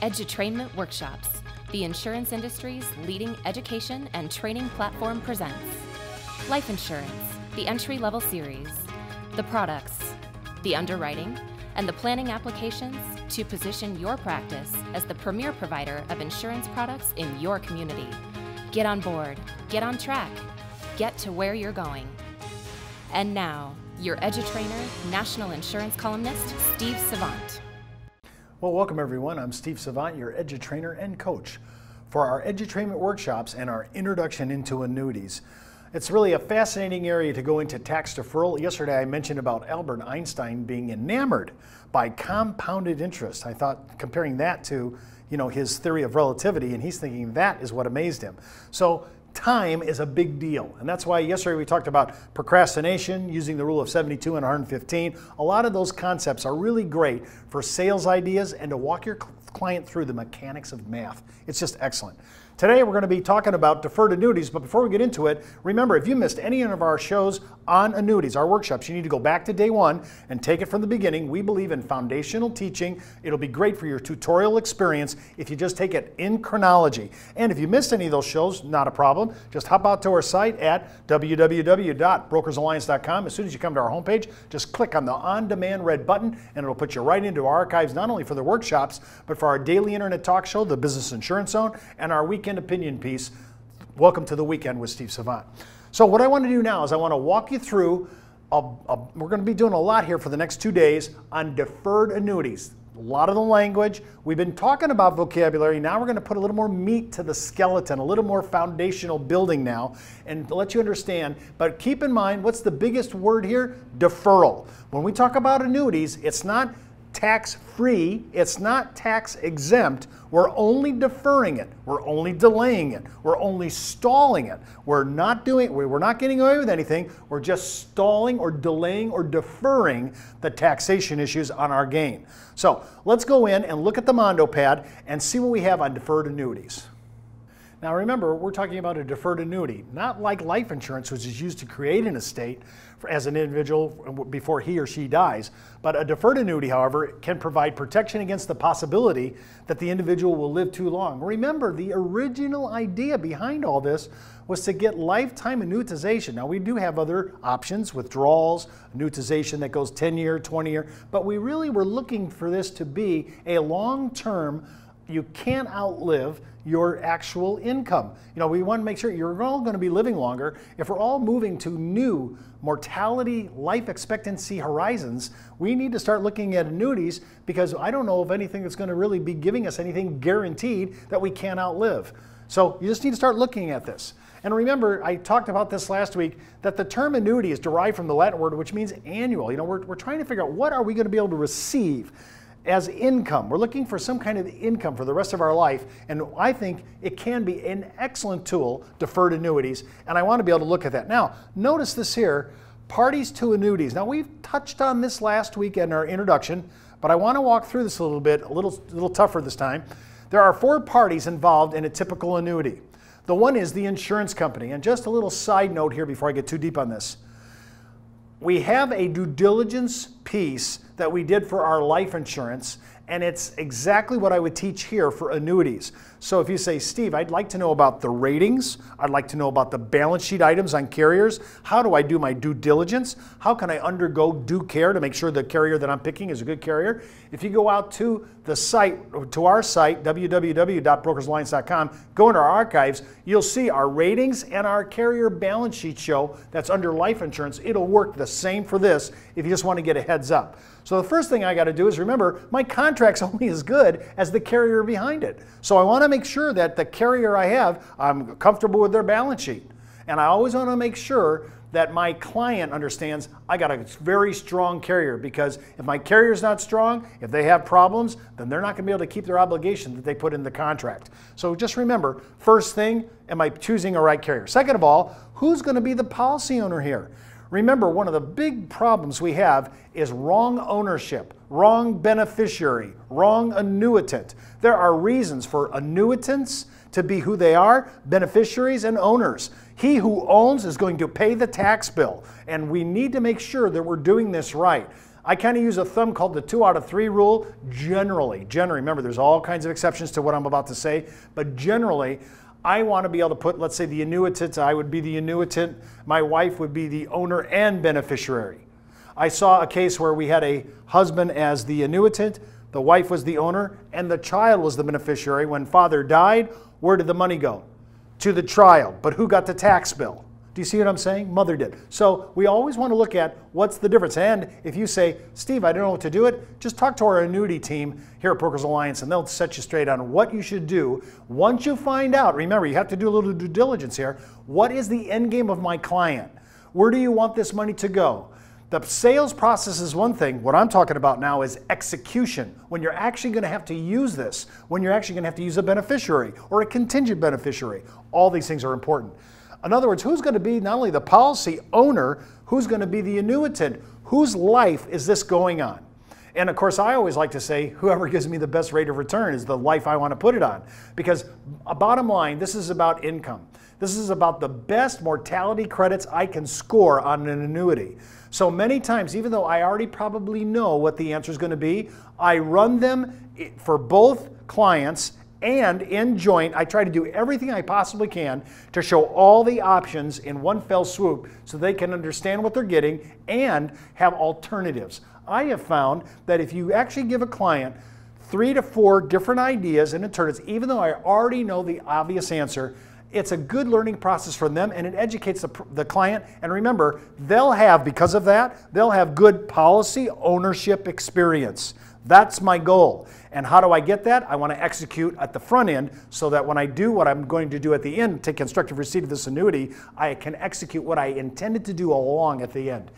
Edutrainment Workshops, the insurance industry's leading education and training platform, presents Life Insurance, the entry-level series, the products, the underwriting, and the planning applications to position your practice as the premier provider of insurance products in your community. Get on board, get on track, get to where you're going. And now, your Edutrainer, national insurance columnist, Steve Savant. Well, welcome everyone. I'm Steve Savant, your Edutrainer and coach for our Edutrainment workshops and our introduction into annuities. It's really a fascinating area to go into tax deferral. Yesterday I mentioned about Albert Einstein being enamored by compounded interest. I thought comparing that to, his theory of relativity, and he's thinking that is what amazed him. So time is a big deal, and that's why yesterday we talked about procrastination, using the rule of 72 and 115. A lot of those concepts are really great for sales ideas and to walk your client through the mechanics of math. It's just excellent. Today we're going to be talking about deferred annuities, but before we get into it, remember, if you missed any of our shows on annuities, our workshops, you need to go back to day one and take it from the beginning. We believe in foundational teaching. It'll be great for your tutorial experience if you just take it in chronology. And if you missed any of those shows, not a problem. Just hop out to our site at www.brokersalliance.com. As soon as you come to our homepage, just click on the on-demand red button and it'll put you right into our archives, not only for the workshops, but for our daily internet talk show, the Business Insurance Zone, and our weekend opinion piece, Welcome to the Weekend with Steve Savant. So what I want to do now is I want to walk you through, we're going to be doing a lot here for the next 2 days on deferred annuities. A lot of the language, we've been talking about vocabulary, now we're going to put a little more meat to the skeleton, a little more foundational building now, and let you understand. But keep in mind, what's the biggest word here? Deferral. When we talk about annuities, it's not tax-free, it's not tax-exempt. We're only deferring it. We're only delaying it. We're only stalling it. We're not getting away with anything. We're just stalling or delaying or deferring the taxation issues on our gain. So let's go in and look at the Mondo pad and see what we have on deferred annuities. Now remember, we're talking about a deferred annuity, not like life insurance, which is used to create an estate as an individual before he or she dies. But a deferred annuity, however, can provide protection against the possibility that the individual will live too long. Remember, the original idea behind all this was to get lifetime annuitization. Now we do have other options, withdrawals, annuitization that goes 10-year, 20-year, but we really were looking for this to be a long-term, you can't outlive your actual income. We want to make sure you're all going to be living longer. If we're all moving to new mortality, life expectancy horizons, we need to start looking at annuities, because I don't know of anything that's going to really be giving us anything guaranteed that we can't outlive. So you just need to start looking at this. And remember, I talked about this last week, that the term annuity is derived from the Latin word, which means annual. We're trying to figure out what are we going to be able to receive as income. We're looking for some kind of income for the rest of our life, and I think it can be an excellent tool, deferred annuities, and I want to be able to look at that. Now, notice this here, parties to annuities. Now, we've touched on this last week in our introduction, but I want to walk through this a little bit, a little tougher this time. There are 4 parties involved in a typical annuity. The one is the insurance company, and just a little side note here before I get too deep on this. We have a due diligence piece that we did for our life insurance, and it's exactly what I would teach here for annuities. So if you say, Steve, I'd like to know about the ratings, I'd like to know about the balance sheet items on carriers, how do I do my due diligence, how can I undergo due care to make sure the carrier that I'm picking is a good carrier? If you go out to the site, to our site, www.brokersalliance.com, go into our archives, you'll see our ratings and our carrier balance sheet show that's under life insurance. It'll work the same for this if you just want to get a heads up. So the first thing I got to do is remember, my contract's only as good as the carrier behind it. So I want to make sure that the carrier I have, I'm comfortable with their balance sheet. And I always want to make sure that my client understands I got a very strong carrier, because if my carrier's not strong, if they have problems, then they're not going to be able to keep their obligation that they put in the contract. So just remember, first thing, am I choosing a right carrier? Second of all, who's going to be the policy owner here? Remember, one of the big problems we have is wrong ownership, wrong beneficiary, wrong annuitant. There are reasons for annuitants to be who they are, beneficiaries and owners. He who owns is going to pay the tax bill, and we need to make sure that we're doing this right. I kind of use a thumb called the 2 out of 3 rule. Generally, remember there's all kinds of exceptions to what I'm about to say, but generally, I want to be able to put, let's say the annuitant, I would be the annuitant, my wife would be the owner and beneficiary. I saw a case where we had a husband as the annuitant, the wife was the owner, and the child was the beneficiary. When father died, where did the money go? To the child, but who got the tax bill? Do you see what I'm saying? Mother did. So we always want to look at what's the difference. And if you say, Steve, I don't know what to do it, just talk to our annuity team here at Brokers Alliance and they'll set you straight on what you should do. Once you find out, remember, you have to do a little due diligence here. What is the end game of my client? Where do you want this money to go? The sales process is one thing. What I'm talking about now is execution. When you're actually going to have to use this, when you're actually going to have to use a beneficiary or a contingent beneficiary. All these things are important. In other words, who's going to be not only the policy owner, who's going to be the annuitant? Whose life is this going on? And of course, I always like to say, whoever gives me the best rate of return is the life I want to put it on. Because bottom line, this is about income. This is about the best mortality credits I can score on an annuity. So many times, even though I already probably know what the answer is going to be, I run them for both clients and in joint. I try to do everything I possibly can to show all the options in one fell swoop so they can understand what they're getting and have alternatives. I have found that if you actually give a client 3 to 4 different ideas and alternatives, even though I already know the obvious answer, it's a good learning process for them and it educates the client. And remember, they'll have, because of that, they'll have good policy ownership experience. That's my goal. And how do I get that? I want to execute at the front end so that when I do what I'm going to do at the end, take constructive receipt of this annuity, I can execute what I intended to do all along at the end.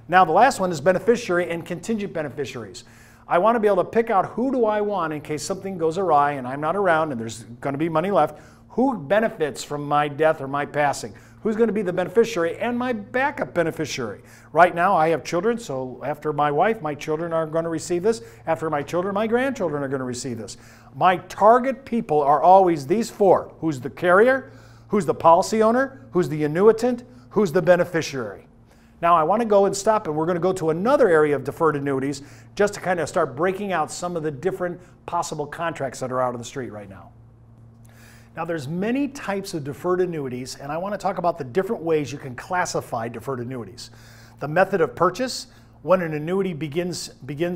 Now the last one is beneficiary and contingent beneficiaries. I want to be able to pick out who do I want in case something goes awry and I'm not around and there's going to be money left. Who benefits from my death or my passing? Who's going to be the beneficiary and my backup beneficiary? Right now I have children, so after my wife, my children are going to receive this. After my children, my grandchildren are going to receive this. My target people are always these 4. Who's the carrier? Who's the policy owner? Who's the annuitant? Who's the beneficiary? Now I want to go and stop and we're going to go to another area of deferred annuities just to kind of start breaking out some of the different possible contracts that are out on the street right now. Now there's many types of deferred annuities and I want to talk about the different ways you can classify deferred annuities. The method of purchase, when an annuity begins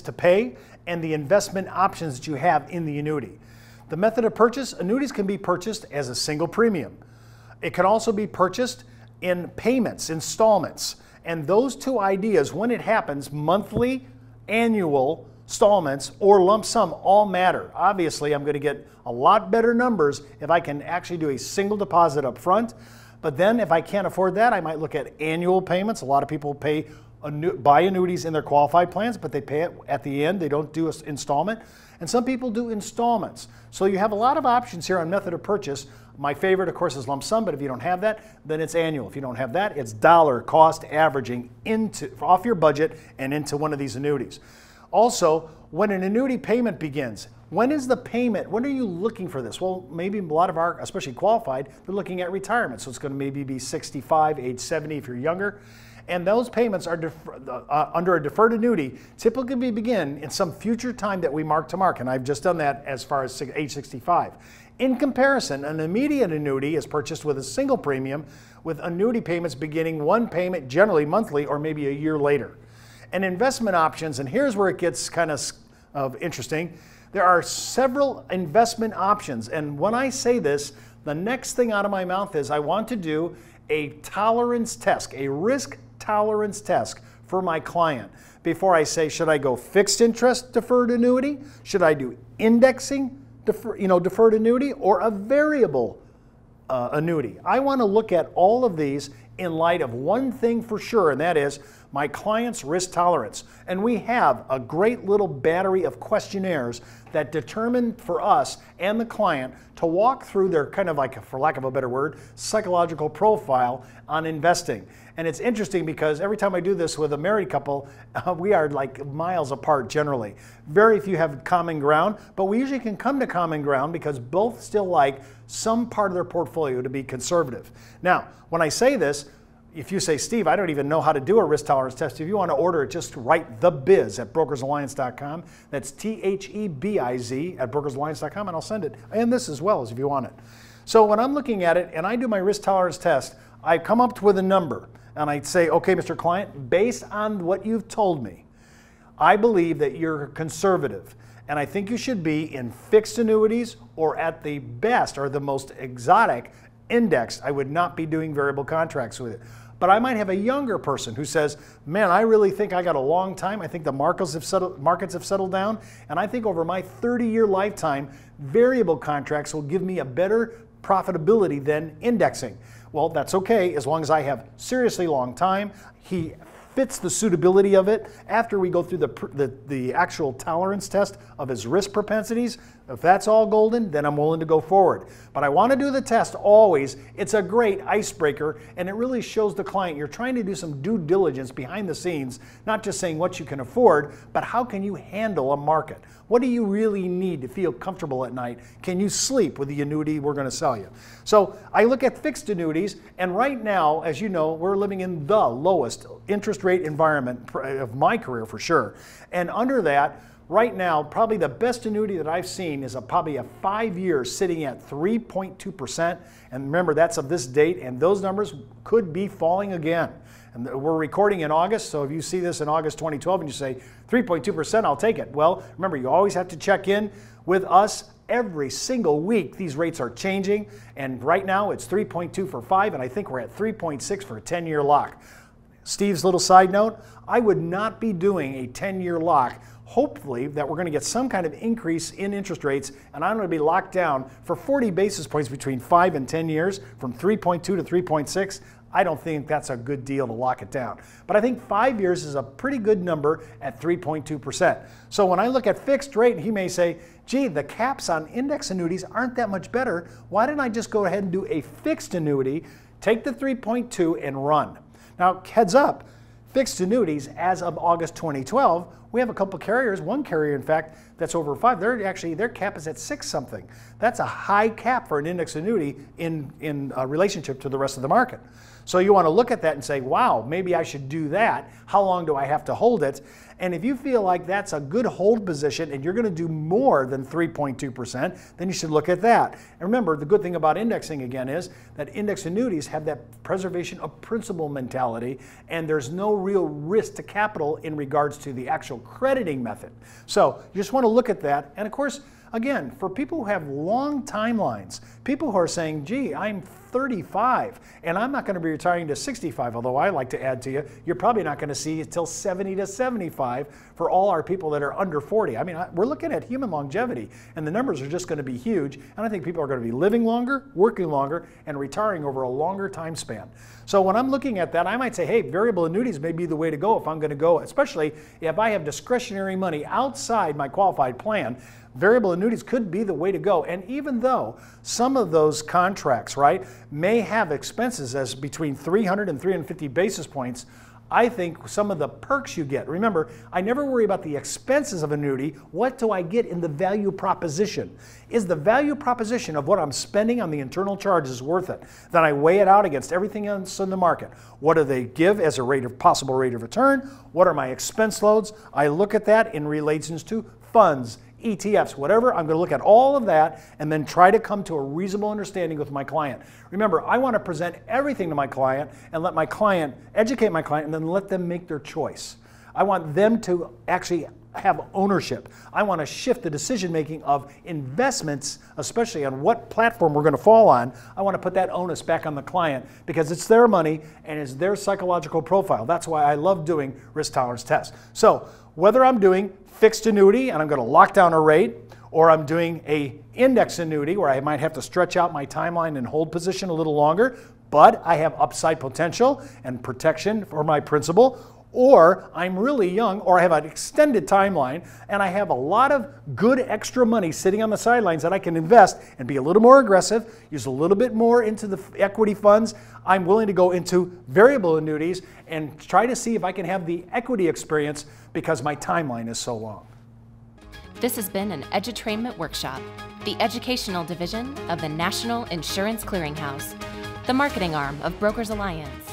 to pay, and the investment options that you have in the annuity. The method of purchase, annuities can be purchased as a single premium. It can also be purchased in payments, installments. And those 2 ideas, when it happens, monthly, annual, installments, or lump sum all matter. Obviously, I'm going to get a lot better numbers if I can actually do a single deposit up front. But then if I can't afford that, I might look at annual payments. A lot of people buy annuities in their qualified plans, but they pay it at the end. They don't do an installment. And some people do installments. So you have a lot of options here on method of purchase. My favorite, of course, is lump sum, but if you don't have that, then it's annual. If you don't have that, it's dollar cost averaging off your budget and into one of these annuities. Also, when an annuity payment begins, when is the payment? When are you looking for this? Well, maybe a lot of our, especially qualified, they're looking at retirement. So it's going to maybe be 65, age 70 if you're younger. And those payments are under a deferred annuity typically begin in some future time that we mark to mark. And I've just done that as far as age 65. In comparison, an immediate annuity is purchased with a single premium with annuity payments beginning one payment, generally monthly or maybe a year later. And investment options, and here's where it gets kind of interesting. There are several investment options, and when I say this, the next thing out of my mouth is I want to do a tolerance test, a risk tolerance test for my client before I say, should I go fixed interest deferred annuity? Should I do indexing deferred annuity or a variable annuity? I want to look at all of these in light of one thing for sure, and that is my client's risk tolerance. And we have a great little battery of questionnaires that determine for us and the client to walk through their kind of like, for lack of a better word, psychological profile on investing. And it's interesting because every time I do this with a married couple, we are like miles apart generally. Very few have common ground, but we usually can come to common ground because both still like some part of their portfolio to be conservative. Now, when I say this, if you say, Steve, I don't even know how to do a risk tolerance test, if you want to order it, just write TheBiz at brokersalliance.com. That's THEBIZ at brokersalliance.com, and I'll send it. And this as well, as if you want it. So when I'm looking at it and I do my risk tolerance test, I come up with a number and I say, okay, Mr. Client, based on what you've told me, I believe that you're conservative. And I think you should be in fixed annuities, or at the best, or the most exotic, indexed. I would not be doing variable contracts with it. But I might have a younger person who says, man, I really think I got a long time. I think the markets have settled down. And I think over my 30-year lifetime, variable contracts will give me a better profitability than indexing. Well, that's okay, as long as I have seriously long time. He fits the suitability of it. After we go through the actual tolerance test of his risk propensities, if that's all golden, then I'm willing to go forward. But I want to do the test always. It's a great icebreaker, and it really shows the client you're trying to do some due diligence behind the scenes, not just saying what you can afford, but how can you handle a market? What do you really need to feel comfortable at night? Can you sleep with the annuity we're going to sell you? So I look at fixed annuities, and right now, as you know, we're living in the lowest interest rate environment of my career for sure. And under that, right now, probably the best annuity that I've seen is probably a 5 years sitting at 3.2%. And remember, that's of this date, and those numbers could be falling again. And we're recording in August, so if you see this in August 2012 and you say 3.2%, I'll take it. Well, remember, you always have to check in with us every single week. These rates are changing, and right now it's 3.2 for 5, and I think we're at 3.6 for a 10-year lock. Steve's little side note, I would not be doing a 10-year lock. Hopefully that we're going to get some kind of increase in interest rates, and I'm going to be locked down for 40 basis points between 5 and 10 years from 3.2 to 3.6. I don't think that's a good deal to lock it down. But I think 5 years is a pretty good number at 3.2%. So when I look at fixed rate, he may say, gee, the caps on index annuities aren't that much better. Why didn't I just go ahead and do a fixed annuity, take the 3.2 and run? Now, heads up, fixed annuities as of August 2012, we have a couple carriers, one carrier in fact, that's over 5. Their cap is at 6 something. That's a high cap for an index annuity in relationship to the rest of the market. So you want to look at that and say, wow, maybe I should do that. How long do I have to hold it? And if you feel like that's a good hold position and you're going to do more than 3.2%, then you should look at that. And remember, the good thing about indexing again is that index annuities have that preservation of principal mentality, and there's no real risk to capital in regards to the actual crediting method. So you just want to look at that. And of course, again, for people who have long timelines, people who are saying, gee, I'm 35 and I'm not going to be retiring to 65, although I like to add to you, you're probably not going to see until 70 to 75 for all our people that are under 40. I mean, we're looking at human longevity, and the numbers are just going to be huge, and I think people are going to be living longer, working longer, and retiring over a longer time span. So when I'm looking at that, I might say, hey, variable annuities may be the way to go if I'm going to go, especially if I have discretionary money outside my qualified plan. Variable annuities could be the way to go. And even though some of those contracts, right, may have expenses as between 300 and 350 basis points, I think some of the perks you get. Remember, I never worry about the expenses of annuity. What do I get in the value proposition? Is the value proposition of what I'm spending on the internal charges worth it? Then I weigh it out against everything else in the market. What do they give as a possible rate of return? What are my expense loads? I look at that in relations to funds, ETFs, whatever. I'm going to look at all of that and then try to come to a reasonable understanding with my client. Remember, I want to present everything to my client and let my client educate my client and then let them make their choice. I want them to actually have ownership. I want to shift the decision making of investments, especially on what platform we're going to fall on. I want to put that onus back on the client because it's their money and it's their psychological profile. That's why I love doing risk tolerance tests. So whether I'm doing fixed annuity and I'm going to lock down a rate, or I'm doing a index annuity where I might have to stretch out my timeline and hold position a little longer, but I have upside potential and protection for my principal, or I'm really young, or I have an extended timeline, and I have a lot of good extra money sitting on the sidelines that I can invest and be a little more aggressive, use a little bit more into the equity funds. I'm willing to go into variable annuities and try to see if I can have the equity experience because my timeline is so long. This has been an Edutrainment Workshop, the educational division of the National Insurance Clearinghouse, the marketing arm of Brokers Alliance.